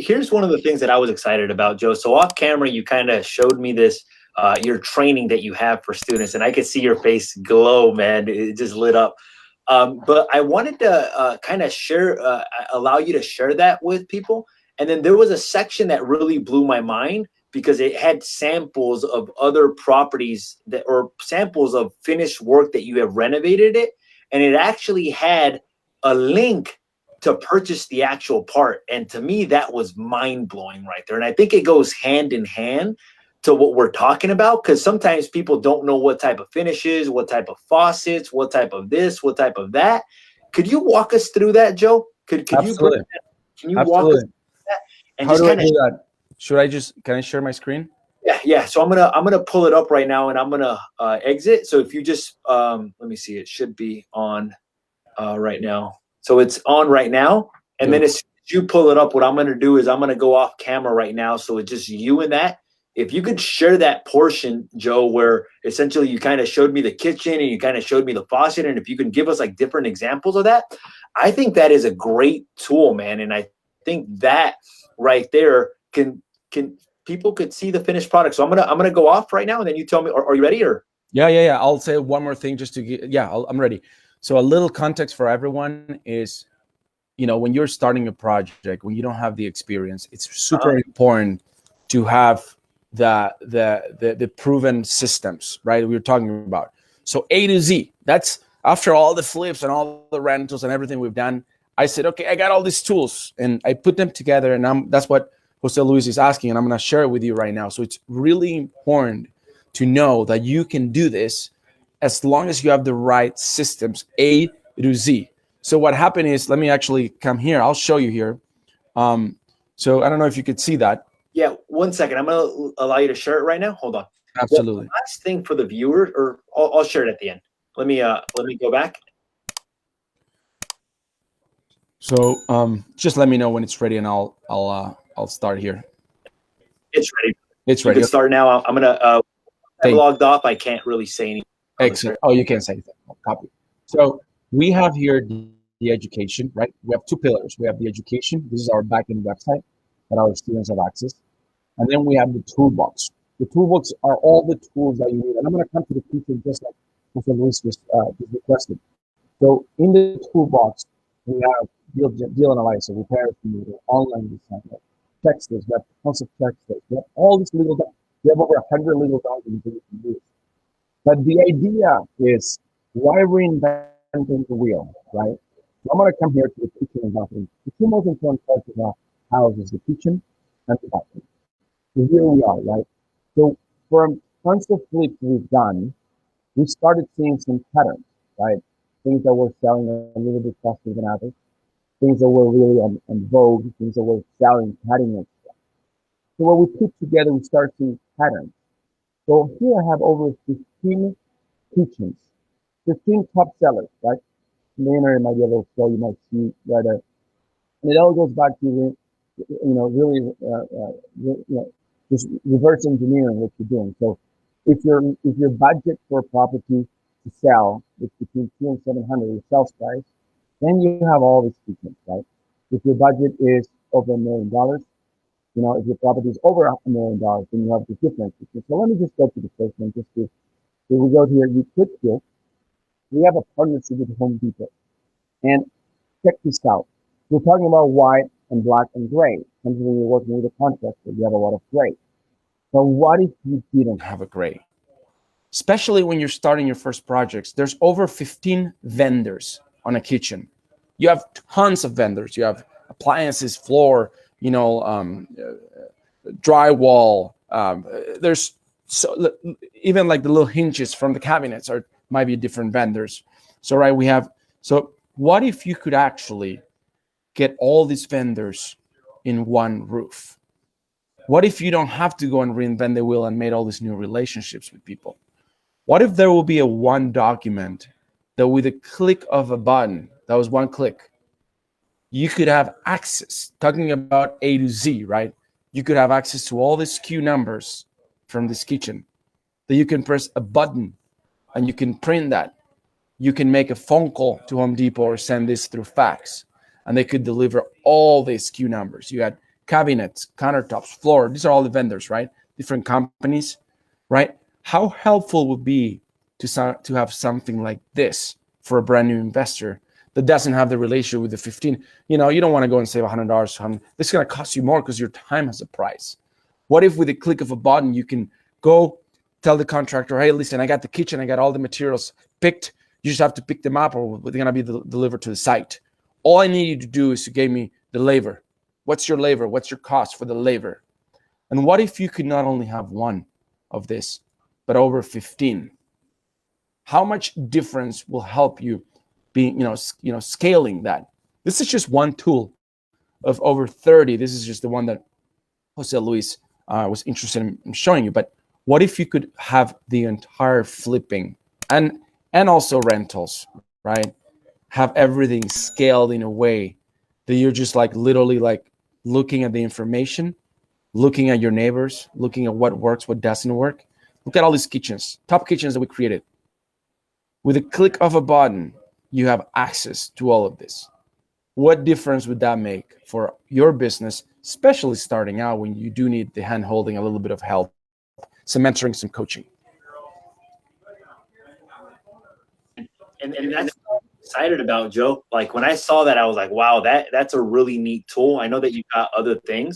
here's one of the things that I was excited about, Joe. So off camera, you kind of showed me this, your training that you have for students, and I could see your face glow, man. It just lit up. But I wanted to kind of share, allow you to share that with people. And then there was a section that really blew my mind because it had samples of other properties that, or samples of finished work that you have renovated it. And it actually had a link to purchase the actual part. And to me, that was mind blowing right there. And I think it goes hand in hand to what we're talking about, because sometimes people don't know what type of finishes, what type of faucets, what type of this, what type of that. Could you walk us through that, Joe? Could you Absolutely. can you walk us through that? And how just do I kind of do that? Can I share my screen? yeah. So I'm gonna pull it up right now, and I'm gonna exit. So if you just let me see, it should be on right now. So it's on right now, and then as you pull it up, what I'm gonna do is I'm gonna go off camera right now, so it's just you and that. If you could share that portion, Joe, where essentially you kind of showed me the kitchen and you kind of showed me the faucet, and if you can give us like different examples of that, I think that is a great tool, man. And I think that right there can people could see the finished product. So I'm gonna go off right now, and then you tell me. Are you ready? Or yeah. I'll say one more thing just to get. Yeah, I'm ready. So a little context for everyone is, when you're starting a project, when you don't have the experience, it's super important to have the proven systems, right? We were talking about. So A to Z. That's after all the flips and all the rentals and everything we've done. I said, okay, I got all these tools, and I put them together, and that's what Jose Luis is asking, and I'm going to share it with you right now. So it's really important to know that you can do this as long as you have the right systems, A to Z. So what happened is, let me actually come here. I'll show you here. So I don't know if you could see that. Yeah, 1 second. I'm going to allow you to share it right now. Hold on. Absolutely. The last thing for the viewers, or I'll share it at the end. Let me go back. So just let me know when it's ready, and I'll start here. It's ready. It's ready. You can start now. I'm gonna I'm logged off. I can't really say anything. Excellent. Oh, you can't say anything. Copy. So we have here the education, right? We have two pillars. We have the education. This is our backend website that our students have access. And then we have the toolbox. The toolbox are all the tools that you need. And I'm going to come to the feature just like Mr. Luis was requested. So in the toolbox, we have deal analyzer, repair estimator, online design, text list, we have concept text list, we have all these legal documents. We have over 100 legal documents that you can use. But the idea is, why reinventing the wheel, right? So I'm going to come here to the kitchen and bathroom. The two most important parts of a house is the kitchen and the bathroom. So here we are, right? So from tons of flips we've done, we started seeing some patterns, right? Things that were selling a little bit faster than others, things that were really on vogue, things that were selling cutting edge stuff. So what we put together, we start seeing patterns. So here I have over 15 kitchens, 15 top sellers, right? In the internet might be a little slow, you might see right there. And it all goes back to, really, just reverse engineering what you're doing. So if your budget for a property to sell is between 200 and 700 your sales price, then you have all these treatments, right? If your budget is over $1 million, if your property is over $1 million, then you have the different treatments. So let me just go to the first one, just to, if we go here, you click here, we have a partnership with Home Depot. And check this out. We're talking about white and black and gray. Sometimes when you're working with a contractor, you have a lot of gray. So what if you didn't have a gray? Especially when you're starting your first projects, there's over 15 vendors on a kitchen. You have tons of vendors. You have appliances, floor, drywall. There's even like the little hinges from the cabinets might be different vendors. So so what if you could actually get all these vendors in one roof? What if you don't have to go and reinvent the wheel and made all these new relationships with people? What if there will be a one document that with a click of a button, that was one click, you could have access, talking about A to Z, right? You could have access to all the SKU numbers from this kitchen, that you can press a button and you can print that. You can make a phone call to Home Depot or send this through fax, and they could deliver all the SKU numbers. You had cabinets, countertops, floor. These are all the vendors, right? Different companies, right? How helpful would be to have something like this for a brand new investor that doesn't have the relationship with the 15? You know, you don't want to go and save $100. This is going to cost you more because your time has a price. What if with a click of a button, you can go tell the contractor, hey, listen, I got the kitchen, I got all the materials picked. You just have to pick them up or they're going to be delivered to the site. All I need you to do is to give me the labor. What's your labor? What's your cost for the labor? And what if you could not only have one of this, but over 15? How much difference will help you be, scaling that? This is just one tool of over 30. This is just the one that Jose Luis was interested in showing you. But what if you could have the entire flipping and also rentals, right? Have everything scaled in a way that you're just like literally like looking at the information, looking at your neighbors, looking at what works, what doesn't work. Look at all these kitchens, top kitchens that we created. With a click of a button, you have access to all of this. What difference would that make for your business, especially starting out when you do need the hand holding, a little bit of help, some mentoring, some coaching? And that's what I'm excited about, Joe. Like when I saw that, I was like, wow, that's a really neat tool. I know that you got other things,